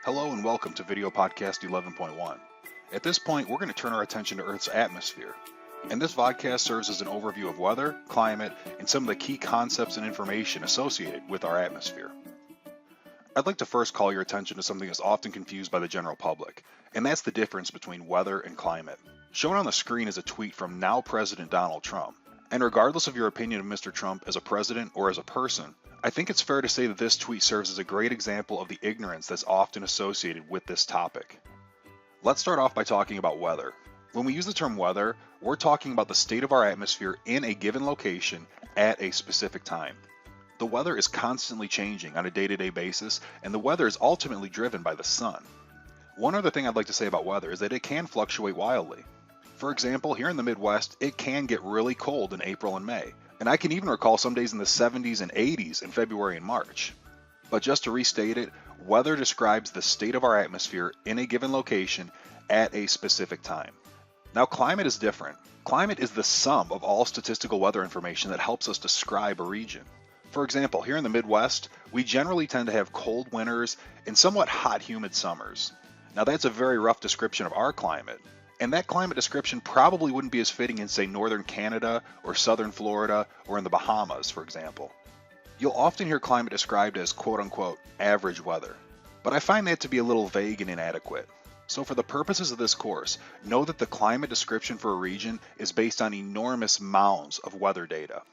Hello and welcome to Video Podcast 11.1. At this point, we're going to turn our attention to Earth's atmosphere. And this vodcast serves as an overview of weather, climate, and some of the key concepts and information associated with our atmosphere. I'd like to first call your attention to something that's often confused by the general public, and that's the difference between weather and climate. Shown on the screen is a tweet from now President Donald Trump. And regardless of your opinion of Mr. Trump as a president or as a person, I think it's fair to say that this tweet serves as a great example of the ignorance that's often associated with this topic. Let's start off by talking about weather. When we use the term weather, we're talking about the state of our atmosphere in a given location at a specific time. The weather is constantly changing on a day-to-day basis, and the weather is ultimately driven by the sun. One other thing I'd like to say about weather is that it can fluctuate wildly. For example, here in the Midwest, it can get really cold in April and May. And I can even recall some days in the 70s and 80s in February and March. But just to restate it, weather describes the state of our atmosphere in a given location at a specific time. Now, climate is different. Climate is the sum of all statistical weather information that helps us describe a region. For example, here in the Midwest, we generally tend to have cold winters and somewhat hot, humid summers. Now, that's a very rough description of our climate. And that climate description probably wouldn't be as fitting in, say, northern Canada or southern Florida or in the Bahamas, for example. You'll often hear climate described as quote-unquote average weather, but I find that to be a little vague and inadequate. So for the purposes of this course, know that the climate description for a region is based on enormous mounds of weather data.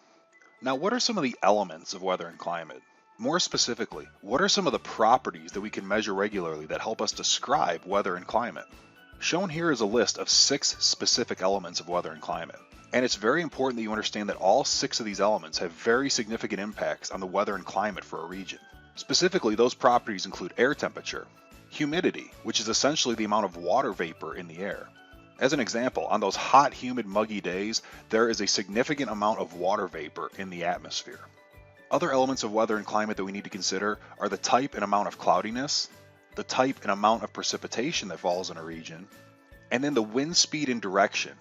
Now, what are some of the elements of weather and climate? More specifically, what are some of the properties that we can measure regularly that help us describe weather and climate? Shown here is a list of 6 specific elements of weather and climate. And it's very important that you understand that all 6 of these elements have very significant impacts on the weather and climate for a region. Specifically, those properties include air temperature, humidity, which is essentially the amount of water vapor in the air. As an example, on those hot, humid, muggy days, there is a significant amount of water vapor in the atmosphere. Other elements of weather and climate that we need to consider are the type and amount of cloudiness, the type and amount of precipitation that falls in a region, and then the wind speed and direction.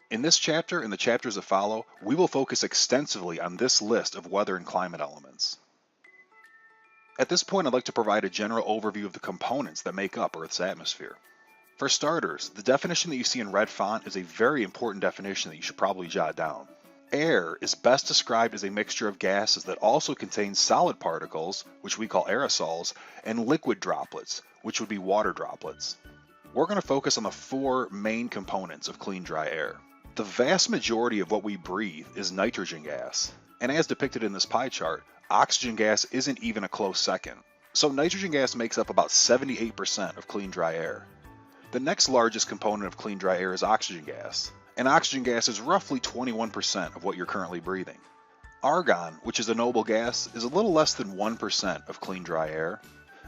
In this chapter and the chapters that follow, we will focus extensively on this list of weather and climate elements. At this point, I'd like to provide a general overview of the components that make up Earth's atmosphere. For starters, the definition that you see in red font is a very important definition that you should probably jot down. Air is best described as a mixture of gases that also contain solid particles, which we call aerosols, and liquid droplets, which would be water droplets. We're going to focus on the 4 main components of clean, dry air. The vast majority of what we breathe is nitrogen gas, and as depicted in this pie chart, oxygen gas isn't even a close second. So nitrogen gas makes up about 78% of clean, dry air. The next largest component of clean, dry air is oxygen gas. And oxygen gas is roughly 21% of what you're currently breathing. Argon, which is a noble gas, is a little less than 1% of clean, dry air.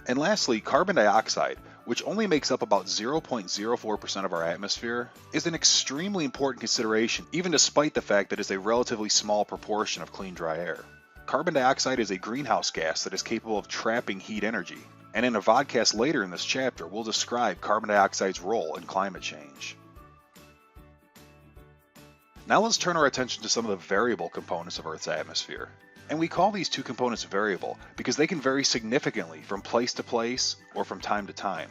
And lastly, carbon dioxide, which only makes up about 0.04% of our atmosphere, is an extremely important consideration, even despite the fact that it's a relatively small proportion of clean, dry air. Carbon dioxide is a greenhouse gas that is capable of trapping heat energy. And in a vodcast later in this chapter, we'll describe carbon dioxide's role in climate change. Now let's turn our attention to some of the variable components of Earth's atmosphere. And we call these 2 components variable because they can vary significantly from place to place or from time to time.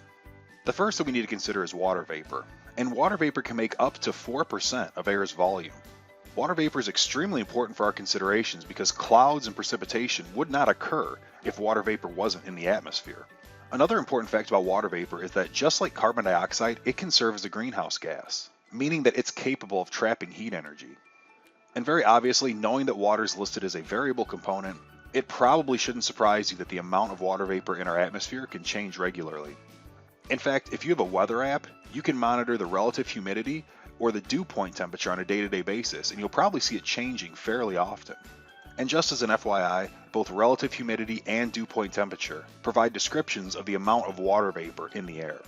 The first that we need to consider is water vapor. And water vapor can make up to 4% of air's volume. Water vapor is extremely important for our considerations because clouds and precipitation would not occur if water vapor wasn't in the atmosphere. Another important fact about water vapor is that just like carbon dioxide, it can serve as a greenhouse gas, meaning that it's capable of trapping heat energy. And very obviously, knowing that water is listed as a variable component, it probably shouldn't surprise you that the amount of water vapor in our atmosphere can change regularly. In fact, if you have a weather app, you can monitor the relative humidity or the dew point temperature on a day-to-day basis, and you'll probably see it changing fairly often. And just as an FYI, both relative humidity and dew point temperature provide descriptions of the amount of water vapor in the air.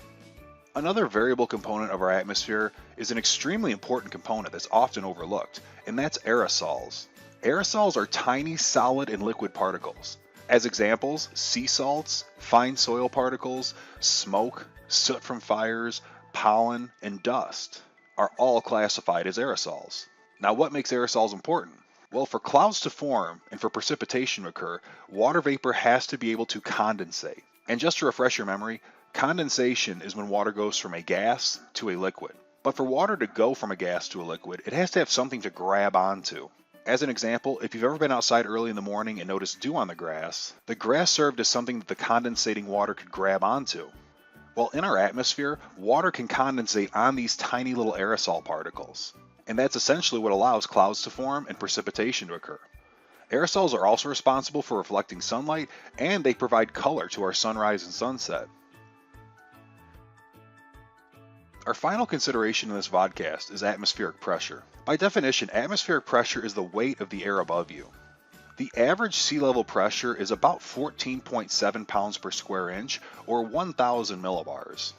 Another variable component of our atmosphere is an extremely important component that's often overlooked, and that's aerosols. Aerosols are tiny solid and liquid particles. As examples, sea salts, fine soil particles, smoke, soot from fires, pollen, and dust are all classified as aerosols. Now, what makes aerosols important? Well, for clouds to form and for precipitation to occur, water vapor has to be able to condensate. And just to refresh your memory, Condensation is when water goes from a gas to a liquid. But for water to go from a gas to a liquid, it has to have something to grab onto. As an example, if you've ever been outside early in the morning and noticed dew on the grass served as something that the condensating water could grab onto. Well, in our atmosphere, water can condensate on these tiny little aerosol particles. And that's essentially what allows clouds to form and precipitation to occur. Aerosols are also responsible for reflecting sunlight, and they provide color to our sunrise and sunset. Our final consideration in this vodcast is atmospheric pressure. By definition, atmospheric pressure is the weight of the air above you. The average sea level pressure is about 14.7 pounds per square inch, or 1,000 millibars.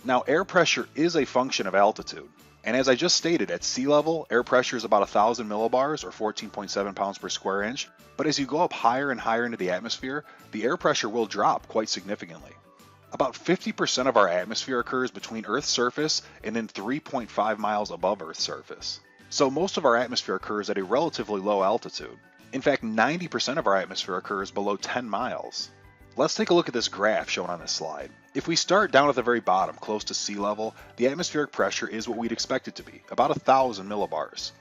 Now, air pressure is a function of altitude. And as I just stated, at sea level, air pressure is about 1,000 millibars, or 14.7 pounds per square inch. But as you go up higher and higher into the atmosphere, the air pressure will drop quite significantly. About 50% of our atmosphere occurs between Earth's surface and then 3.5 miles above Earth's surface. So most of our atmosphere occurs at a relatively low altitude. In fact, 90% of our atmosphere occurs below 10 miles. Let's take a look at this graph shown on this slide. If we start down at the very bottom, close to sea level, the atmospheric pressure is what we'd expect it to be, about 1,000 millibars.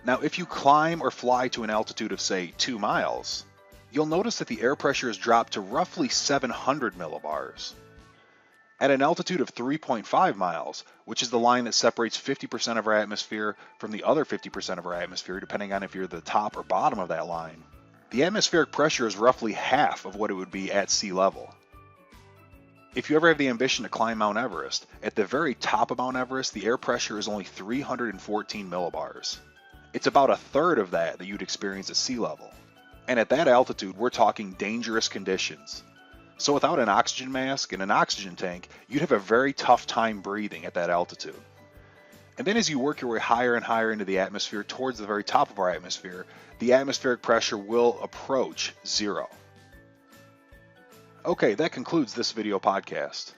Now, if you climb or fly to an altitude of, say, 2 miles, you'll notice that the air pressure has dropped to roughly 700 millibars. At an altitude of 3.5 miles, which is the line that separates 50% of our atmosphere from the other 50% of our atmosphere, depending on if you're the top or bottom of that line, the atmospheric pressure is roughly half of what it would be at sea level. If you ever have the ambition to climb Mount Everest, at the very top of Mount Everest, the air pressure is only 314 millibars. It's about a third of that you'd experience at sea level. And at that altitude, we're talking dangerous conditions. So without an oxygen mask and an oxygen tank, you'd have a very tough time breathing at that altitude. And then as you work your way higher and higher into the atmosphere towards the very top of our atmosphere, the atmospheric pressure will approach zero. Okay, that concludes this video podcast.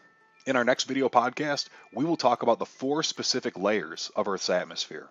In our next video podcast, we will talk about the 4 specific layers of Earth's atmosphere.